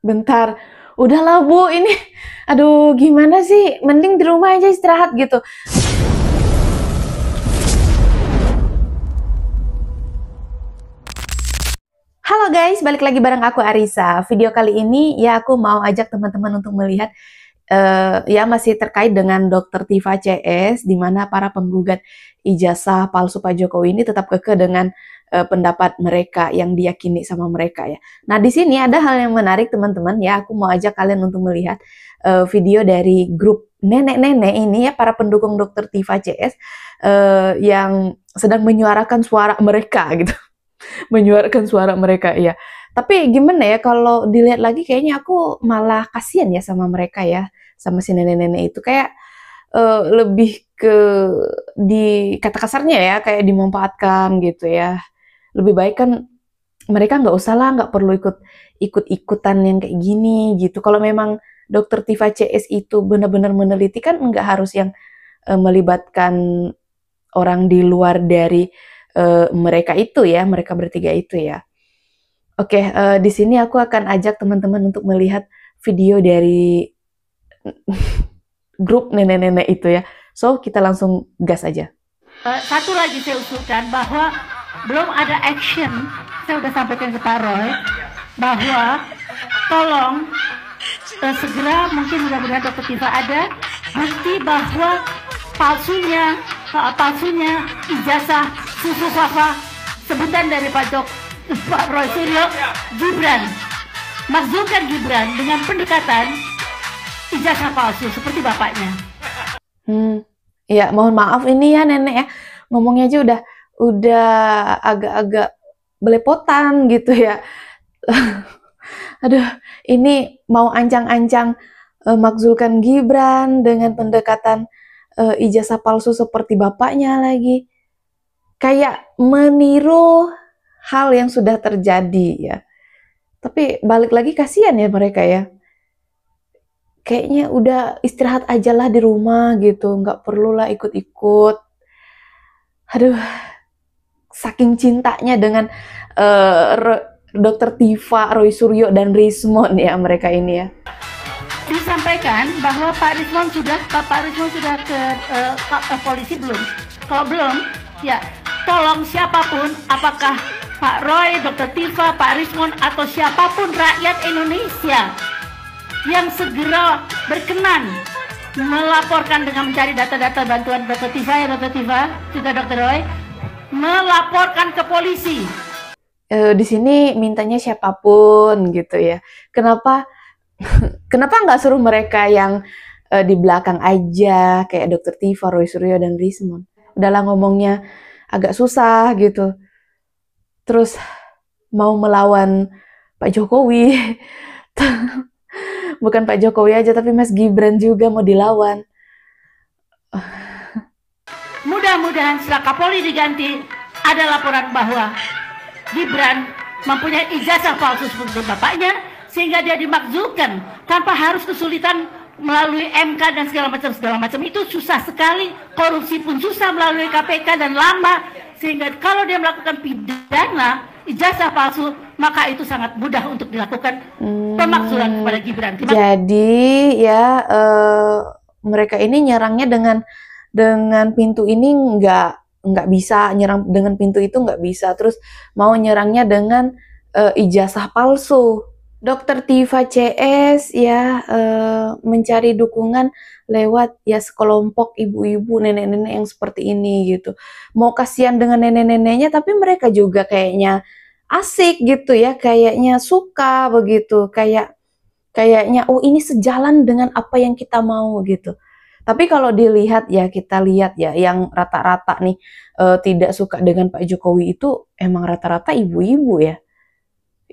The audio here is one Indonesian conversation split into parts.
Bentar, udahlah Bu, ini aduh gimana sih? Mending di rumah aja istirahat gitu. Halo guys, balik lagi bareng aku Arisa. Video kali ini ya aku mau ajak teman-teman untuk melihat ya masih terkait dengan Dr. Tiva CS, di mana para penggugat ijazah palsu Pak Jokowi ini tetap kekeh dengan pendapat mereka yang diyakini sama mereka ya. Nah di sini ada hal yang menarik teman-teman ya, aku mau ajak kalian untuk melihat video dari grup nenek-nenek ini ya, para pendukung Dr. Tiva CS yang sedang menyuarakan suara mereka gitu. Menyuarakan suara mereka ya. Tapi gimana ya, kalau dilihat lagi kayaknya aku malah kasihan ya sama mereka ya, sama si nenek-nenek itu kayak lebih ke di kata kasarnya ya kayak dimanfaatkan gitu ya. Lebih baik kan mereka nggak usah lah, nggak perlu ikut-ikutan yang kayak gini gitu. Kalau memang Dokter Tiva CS itu benar-benar meneliti kan nggak harus yang melibatkan orang di luar dari mereka itu ya, mereka bertiga itu ya. Oke, di sini aku akan ajak teman-teman untuk melihat video dari grup nenek-nenek itu ya. So, kita langsung gas aja. Satu lagi saya usulkan bahwa belum ada action, saya sudah sampaikan ke Pak Roy, bahwa tolong segera, mungkin mudah-mudahan Dr. Tiva ada bukti bahwa palsunya ijazah susu Wafa sebutan dari Pak Roy Suryo Gibran, maksudkan Gibran dengan pendekatan ijazah palsu seperti bapaknya. Ya mohon maaf ini ya nenek ya, ngomongnya aja udah agak-agak belepotan gitu ya. Aduh, ini mau ancang-ancang makzulkan Gibran dengan pendekatan ijazah palsu seperti bapaknya lagi. Kayak meniru hal yang sudah terjadi ya. Tapi balik lagi kasihan ya mereka ya. Kayaknya udah istirahat aja lah di rumah gitu, nggak perlulah ikut-ikut. Aduh, saking cintanya dengan Dr. Tiva, Roy Suryo, dan Rismon ya mereka ini ya. Disampaikan bahwa Pak Rismon sudah ke polisi belum? Kalau belum, ya tolong siapapun, apakah Pak Roy, Dr. Tiva, Pak Rismon, atau siapapun rakyat Indonesia yang segera berkenan melaporkan dengan mencari data-data bantuan Dr. Tiva ya, Dr. Tiva, juga Dr. Roy, melaporkan ke polisi. Di sini mintanya siapapun gitu ya. Kenapa nggak suruh mereka yang di belakang aja kayak Dr. Tiva, Roy Suryo, dan Rismon? Udahlah ngomongnya agak susah gitu. Terus mau melawan Pak Jokowi. Bukan Pak Jokowi aja, tapi Mas Gibran juga mau dilawan. Mudah-mudahan setelah Kapolri diganti, ada laporan bahwa Gibran mempunyai ijazah palsu seperti bapaknya, sehingga dia dimakzulkan tanpa harus kesulitan melalui MK dan segala macam itu susah sekali. Korupsi pun susah melalui KPK dan lama, sehingga kalau dia melakukan pidana ijazah palsu, maka itu sangat mudah untuk dilakukan pemakzulan kepada Gibran. Jadi ya mereka ini nyerangnya dengan pintu ini nggak bisa, nyerang dengan pintu itu nggak bisa, terus mau nyerangnya dengan ijazah palsu. Dr. Tiva CS ya mencari dukungan lewat ya sekelompok ibu-ibu, nenek-nenek yang seperti ini gitu. Mau kasihan dengan nenek-neneknya, tapi mereka juga kayaknya asik gitu ya, kayaknya suka begitu, kayaknya oh ini sejalan dengan apa yang kita mau gitu. Tapi kalau dilihat ya, kita lihat ya yang rata-rata nih tidak suka dengan Pak Jokowi itu emang rata-rata ibu-ibu ya.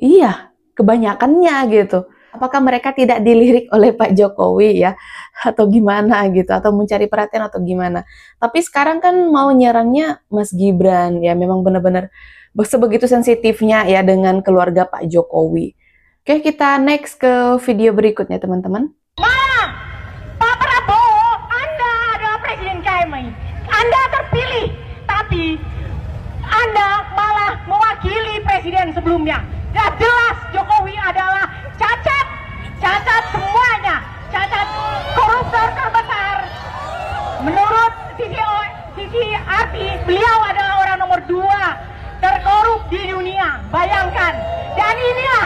Iya, kebanyakannya gitu. Apakah mereka tidak dilirik oleh Pak Jokowi ya, atau gimana gitu, atau mencari perhatian atau gimana? Tapi sekarang kan mau nyerangnya Mas Gibran ya, memang benar-benar sebegitu sensitifnya ya dengan keluarga Pak Jokowi. Oke, kita next ke video berikutnya teman-teman. Pak Prabowo, Anda adalah presiden kami. Anda terpilih, tapi Anda malah mewakili presiden sebelumnya. Ya jelas Jokowi adalah cacat, Beliau adalah orang nomor 2 terkorup di dunia. Bayangkan. Dan inilah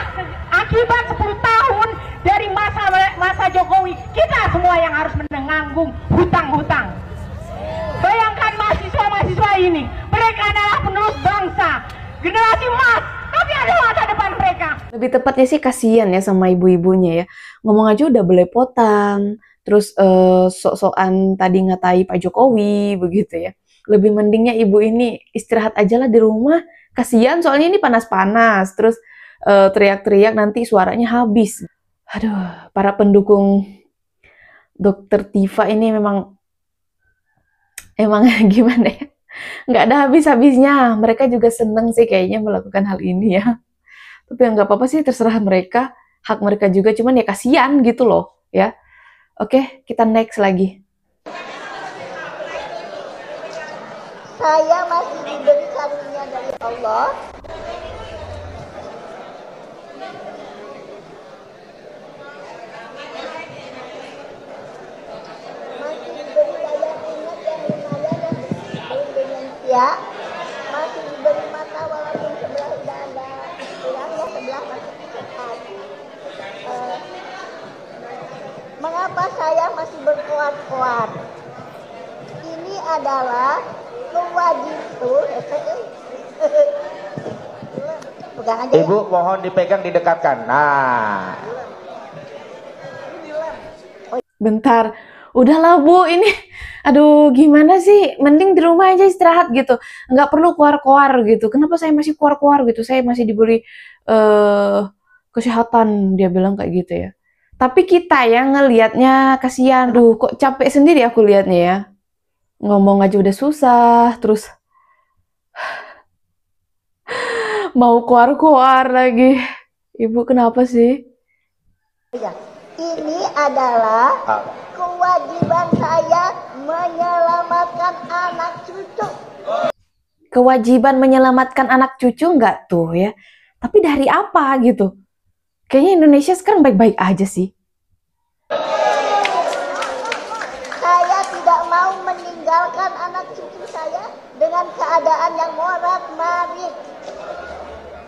akibat 10 tahun dari masa Jokowi. Kita semua yang harus menanggung hutang-hutang. Bayangkan mahasiswa-mahasiswa ini. Mereka adalah penerus bangsa. Generasi emas. Tapi ada masa depan mereka. Lebih tepatnya sih kasihan ya sama ibu-ibunya ya. Ngomong aja udah belepotan. Terus sok-sokan tadi ngatai Pak Jokowi begitu ya. Lebih mendingnya ibu ini istirahat aja lah di rumah. Kasihan soalnya ini panas-panas. Terus teriak-teriak nanti suaranya habis. Aduh, para pendukung Dokter Tiva ini emang gimana ya? Nggak ada habis-habisnya. Mereka juga seneng sih kayaknya melakukan hal ini ya. Tapi nggak apa-apa sih, terserah mereka. Hak mereka juga, cuman ya kasihan gitu loh ya. Oke, kita next lagi. Saya masih diberi karunia dari Allah. Masih diberi daya ingat yang lumayan dan belum demensia. Masih diberi mata walaupun sebelah udah ada hilang ya, sebelah masih sehat. Mengapa saya masih berkoar-koar? Ini adalah kewajiban. Pegang aja. Ibu mohon dipegang, didekatkan. Nah. Bentar. Udahlah Bu, ini aduh gimana sih? Mending di rumah aja istirahat gitu. Nggak perlu keluar-keluar gitu. Kenapa saya masih keluar-keluar gitu? Saya masih diberi kesehatan, dia bilang kayak gitu ya. Tapi kita yang ngelihatnya kasihan. Duh, kok capek sendiri aku lihatnya ya. Ngomong aja udah susah, terus mau keluar-keluar lagi. Ibu kenapa sih? Ini adalah kewajiban saya menyelamatkan anak cucu. Kewajiban menyelamatkan anak cucu nggak tuh ya? Tapi dari apa gitu? Kayaknya Indonesia sekarang baik-baik aja sih. Saya tidak mau meninggalkan anak cucu saya dengan keadaan yang morat-marit.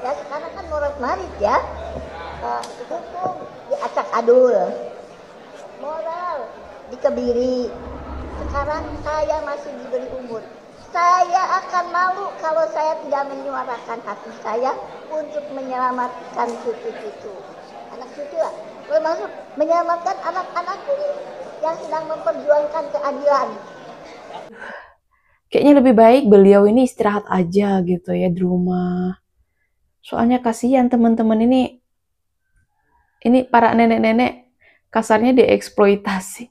Ya sekarang kan morat-marit ya. Hukum diacak-adul, moral dikebiri. Sekarang saya masih diberi umur. Saya akan malu kalau saya tidak menyuarakan hati saya untuk menyelamatkan cucu-cucu. Anak cucu lah. Maksud menyelamatkan anak-anakku yang sedang memperjuangkan keadilan. Kayaknya lebih baik beliau ini istirahat aja gitu ya di rumah. Soalnya kasihan teman-teman ini para nenek-nenek kasarnya dieksploitasi.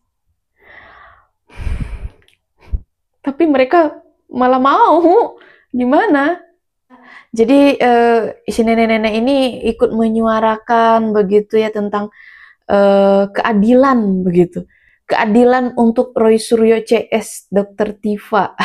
Tapi mereka malah mau. Gimana? Jadi si nenek-nenek ini ikut menyuarakan begitu ya tentang keadilan begitu. Keadilan untuk Roy Suryo CS, Dr. Tiva,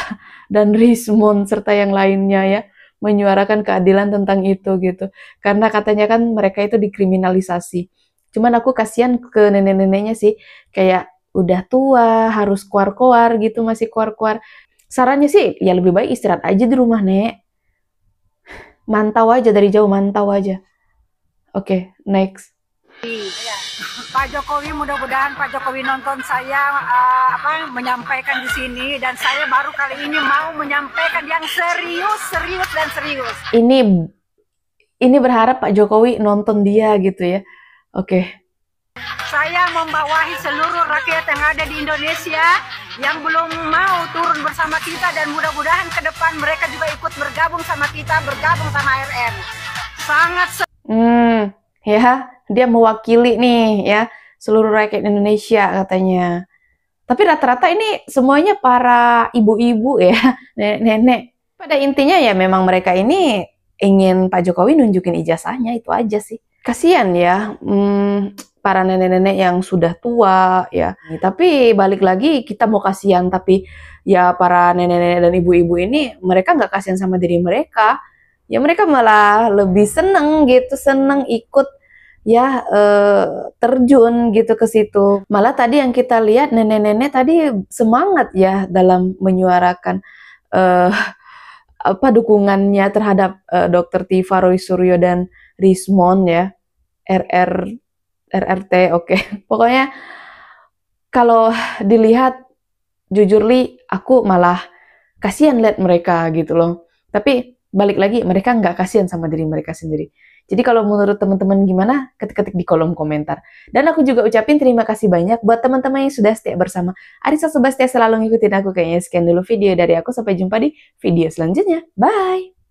dan Rismond serta yang lainnya ya. Menyuarakan keadilan tentang itu gitu. Karena katanya kan mereka itu dikriminalisasi. Cuman aku kasihan ke nenek-neneknya sih. Kayak udah tua, harus keluar-keluar gitu, masih keluar-keluar. Sarannya sih ya lebih baik istirahat aja di rumah, Nek. Mantau aja dari jauh, mantau aja. Oke, next. Pak Jokowi, mudah-mudahan Pak Jokowi nonton saya menyampaikan di sini, dan saya baru kali ini mau menyampaikan yang serius dan serius. Ini berharap Pak Jokowi nonton dia gitu ya. Oke. Saya membawahi seluruh rakyat yang ada di Indonesia yang belum mau turun bersama kita, dan mudah-mudahan ke depan mereka juga ikut bergabung sama kita, bergabung sama ARN. Sangat ya, dia mewakili nih ya seluruh rakyat Indonesia katanya. Tapi rata-rata ini semuanya para ibu-ibu ya, nenek-nenek. Pada intinya ya memang mereka ini ingin Pak Jokowi nunjukin ijazahnya, itu aja sih. Kasian ya para nenek-nenek yang sudah tua ya. Tapi balik lagi kita mau kasihan, tapi ya para nenek-nenek dan ibu-ibu ini mereka nggak kasihan sama diri mereka. Ya mereka malah lebih seneng gitu, seneng ikut ya terjun gitu ke situ. Malah tadi yang kita lihat nenek-nenek tadi semangat ya dalam menyuarakan apa dukungannya terhadap Dr. Tiva, Roy Suryo dan Rismond ya, RRT, oke. Pokoknya kalau dilihat jujur Li, aku malah kasihan lihat mereka gitu loh. Tapi balik lagi mereka nggak kasihan sama diri mereka sendiri. Jadi kalau menurut teman-teman gimana? Ketik-ketik di kolom komentar. Dan aku juga ucapin terima kasih banyak buat teman-teman yang sudah setia bersama Arisa Sebastia, selalu ngikutin aku kayaknya. Sekian dulu video dari aku, sampai jumpa di video selanjutnya. Bye!